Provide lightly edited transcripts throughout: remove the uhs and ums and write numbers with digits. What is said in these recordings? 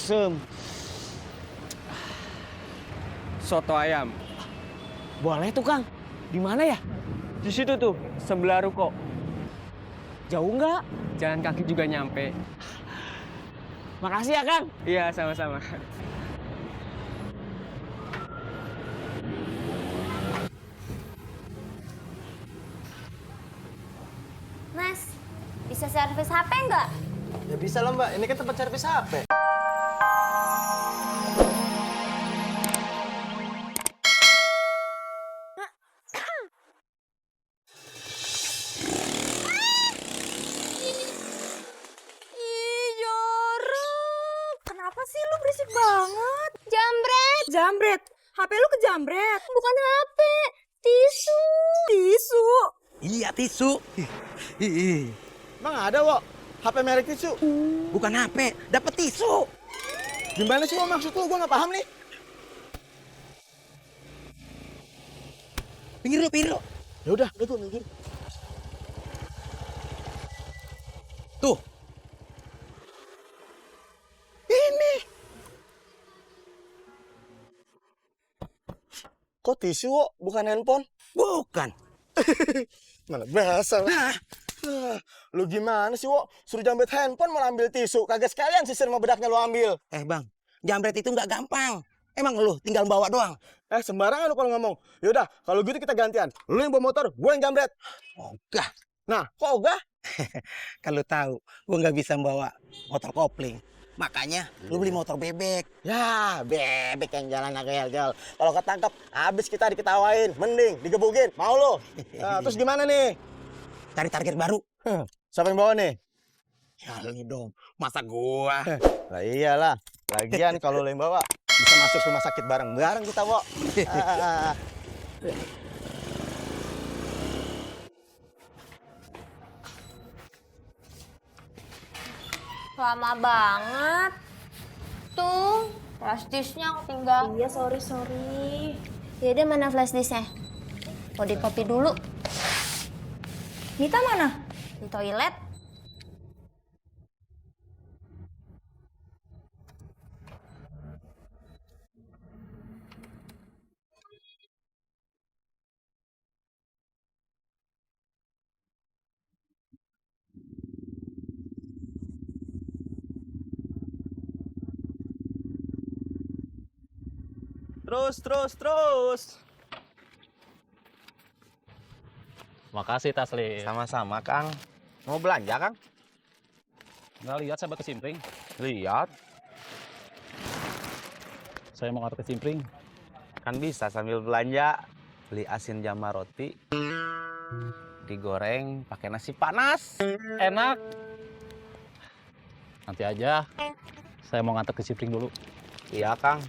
Asem. Soto ayam. Boleh tuh, Kang. Di mana ya? Di situ tuh, sebelah ruko. Jauh nggak? Jalan kaki juga nyampe. Makasih ya, Kang. Iya, sama-sama. Mas, bisa servis HP nggak? Ya bisa lah Mbak, ini kan tempat servis HP. Ih, jorok. Kenapa sih lu berisik banget? Jambret. Jambret? HP lu kejambret? Bukan HP, tisu. Tisu? Iya tisu. Emang ada, Wok? HP merek tisu? Bukan HP, dapet tisu. Gimana sih, Wok, maksud lu? Gua nggak paham nih. Pinggir lo. Ya udah tuh minggir. Tuh. Ini. Kok tisu, Wok? Bukan handphone? Bukan. Mana biasa lah. Nah, Lu gimana sih, Wok? Suruh jambret handphone mau ambil tisu. Kagak sekalian sisir sama bedaknya lu ambil. bang, jambret itu nggak gampang. Emang lu tinggal bawa doang. Sembarangan lu kalau ngomong. Yaudah, kalau gitu kita gantian. Lu yang bawa motor, gue yang jambret. Ogah. Nah, kok ogah? Kalau tahu, gua nggak bisa bawa motor kopling. Makanya lu beli motor bebek. Ya, bebek yang jalan agak-agak. Kalau ketangkep, habis kita diketawain. Mending digebukin. Mau lu? Nah, terus gimana nih? Cari target baru. Siapa yang bawa nih? Ya lu dong, masa gua. Lah iyalah. Lagian kalau lu yang bawa, bisa masuk rumah sakit bareng-bareng kita, Wok. Lama banget. Tuh, flash disknya ketinggalan. Iya, sorry. Ya udah, mana flash disknya? Mau di copy dulu. Mita mana? Di toilet. Terus. Makasih Taslim. Sama-sama, Kang. Mau belanja, Kang? Nggak lihat saya kecimpring. Lihat. Saya mau ngantar kecimpring. Kan bisa sambil belanja. Beli asin jambal roti. Digoreng pakai nasi panas. Enak. Nanti aja. Saya mau ngantar kecimpring dulu. Iya, Kang.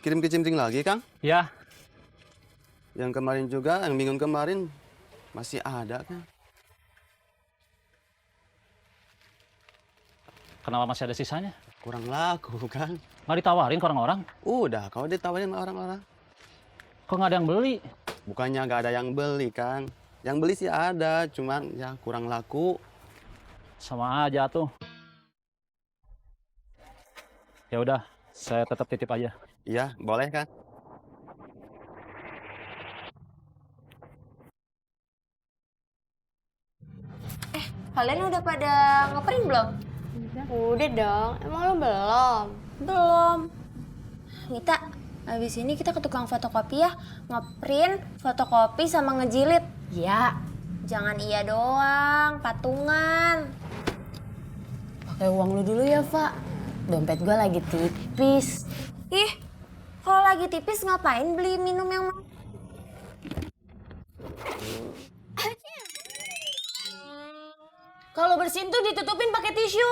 Kirim kecimpring lagi, Kang? Ya, Yang kemarin juga, yang minggu kemarin masih ada, Kang. kenapa masih ada sisanya? Kurang laku, Kang. Nggak ditawarin ke orang-orang? Udah, kalau ditawarin sama orang-orang. Kok nggak ada yang beli? Bukannya nggak ada yang beli, Kang. Yang beli sih ada, cuman ya kurang laku. Sama aja tuh. Ya udah, saya tetap titip aja. Iya, boleh, Kang. Kalian udah pada ngeprint belum? Udah dong. Emang lu belum? Belum. Mita, habis ini kita ke tukang fotokopi ya. Ngeprint, fotokopi sama ngejilid. Ya, jangan iya doang, patungan. Pakai uang lu dulu ya, Pak. Dompet gue lagi tipis. Ih, kalau lagi tipis ngapain beli minum yang... Kalau bersin tuh ditutupin pakai tisu.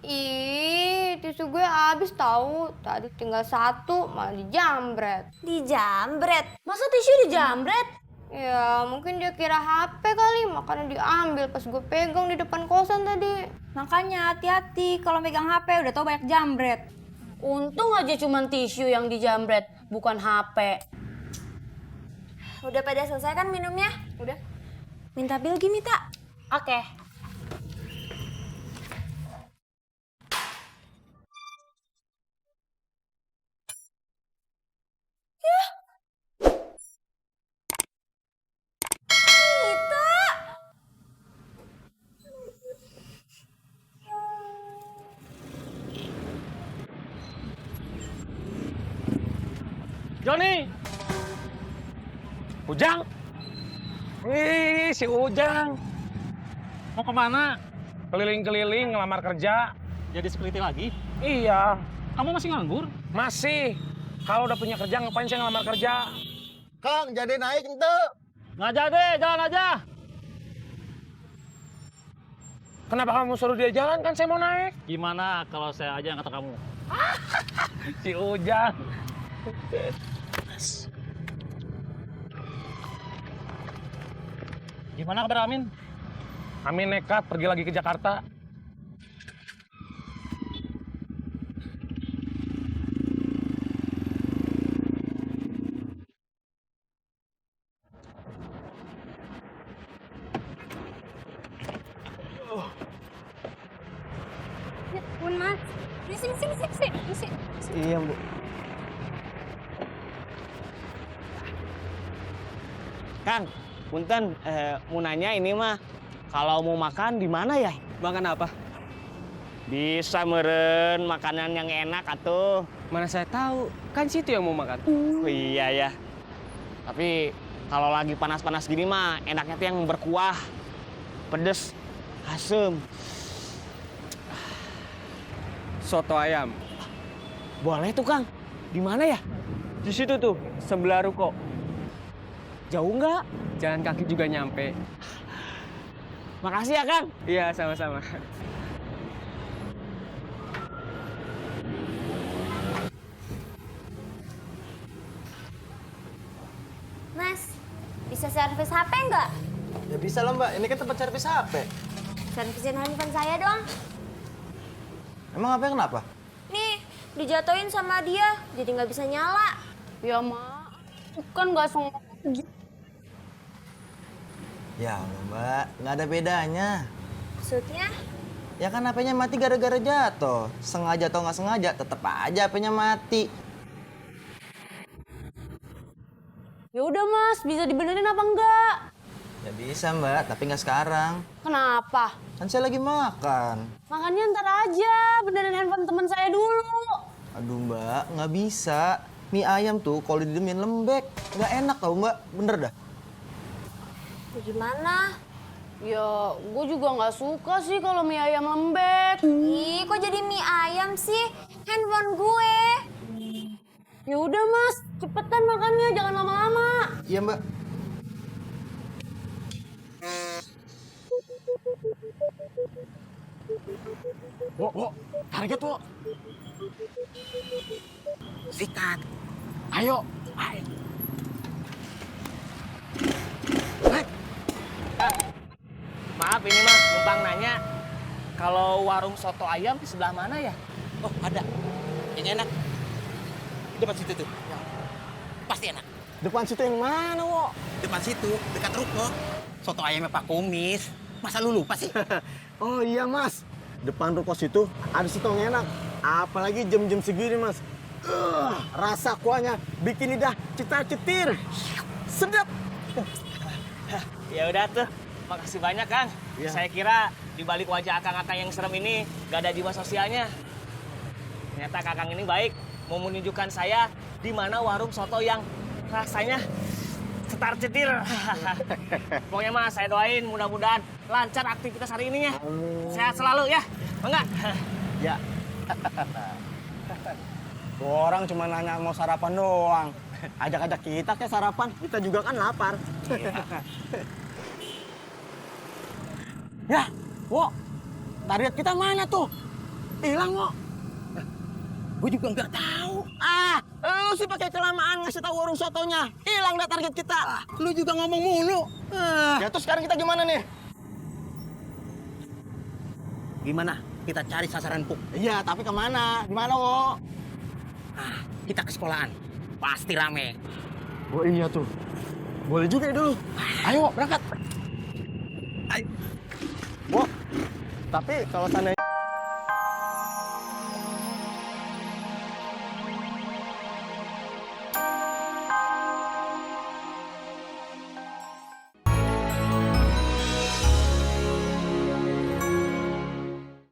Ih, tisu gue habis tahu. Tadi tinggal satu, malah dijambret. Dijambret. Masa tisu dijambret? Ya, mungkin dia kira HP kali, makanya diambil pas gue pegang di depan kosan tadi. Makanya hati-hati kalau megang HP udah tau banyak jambret. Untung aja cuman tisu yang dijamret, bukan HP. Udah pada selesai kan minumnya? Udah. Minta bil gini, Mita. Oke. Joni! Ujang! Si Ujang! Mau kemana? Keliling-keliling ngelamar kerja. Jadi security lagi? Iya, Kamu masih nganggur? masih. Kalau udah punya kerja, ngapain saya ngelamar kerja? Kang, jadi naik ente. Nggak jadi, jalan aja. Kenapa kamu suruh dia jalan? Kan saya mau naik. Gimana kalau saya aja yang kata kamu? Si Ujang. Gimana kabar Amin? Amin nekat pergi lagi ke Jakarta. Pun mas. Sini. Iya, Bu. Kang, punten, mau nanya ini mah, kalau mau makan di mana ya? Makan apa? Bisa meren makanan yang enak atuh. Mana saya tahu. Kan situ yang mau makan. Oh iya ya. Tapi kalau lagi panas-panas gini mah enaknya tuh yang berkuah, pedes, asem. Soto ayam. Boleh tuh Kang. Di mana ya? Di situ tuh, sebelah ruko. Jauh nggak? Jalan kaki juga nyampe. Makasih ya Kang. Iya, sama-sama. Mas, bisa servis HP nggak? Ya bisa lah mbak, ini kan tempat servis HP. Servisin handphone saya dong. Emang HP kenapa? Nih, dijatuhin sama dia, jadi nggak bisa nyala. Ya mak, kan nggak sengaja. Ya Allah mbak, nggak ada bedanya. Maksudnya? Ya kan HP-nya mati gara-gara jatuh. Sengaja atau nggak sengaja, tetep aja HP-nya mati. Ya udah mas, bisa dibenerin apa enggak? Ya bisa mbak, tapi nggak sekarang. Kenapa? Kan saya lagi makan. Makannya ntar aja, benerin handphone teman saya dulu. Aduh mbak, nggak bisa. Mie ayam tuh kalau didemin lembek. Nggak enak tau mbak, bener dah. Ya gimana? Ya, gue juga nggak suka sih kalau mie ayam lembek. Ih, kok jadi mie ayam sih? Handphone gue. Ya udah mas, cepetan makannya, jangan lama-lama. Iya mbak. Wo, target wo. Sikat. Ayo. Maaf ini mah numpang nanya. Kalau warung soto ayam di sebelah mana ya? Oh, ada. Yang enak. Depan situ tuh. Pasti enak. Depan situ yang mana wo? Depan situ, dekat ruko. Soto ayamnya Pak Kumis. Masa lu lupa sih? Oh iya mas, depan ruko situ ada soto yang enak. Apalagi jam-jam segini mas. Rasa kuahnya bikin lidah cetar-cetir. Sedap. Ya udah tuh. Makasih banyak Kang. Iya. Saya kira di balik wajah akang-akang yang serem ini gak ada jiwa sosialnya. Ternyata kakang ini baik, mau menunjukkan saya di mana warung soto yang rasanya cetar cetir. Pokoknya mah saya doain mudah-mudahan lancar aktivitas hari ininya. Sehat selalu ya. Enggak? Ya. Tuh orang cuma nanya mau sarapan doang. Ajak-ajak kita ke sarapan, kita juga kan lapar. Ya, wo, target kita mana tuh? Hilang, wo. Gue juga nggak tahu. Lu sih pakai kelamaan ngasih tahu warung sotonya. Hilang dah target kita. Lu juga ngomong mulu. Ya terus sekarang kita gimana nih? Gimana? Kita cari sasaran empuk. Iya, tapi kemana? Gimana, wo? Kita ke sekolahan. Pasti rame. Oh iya tuh. Boleh juga ya dulu. Ayo berangkat. Ayo. Wah, tapi kalau seandainya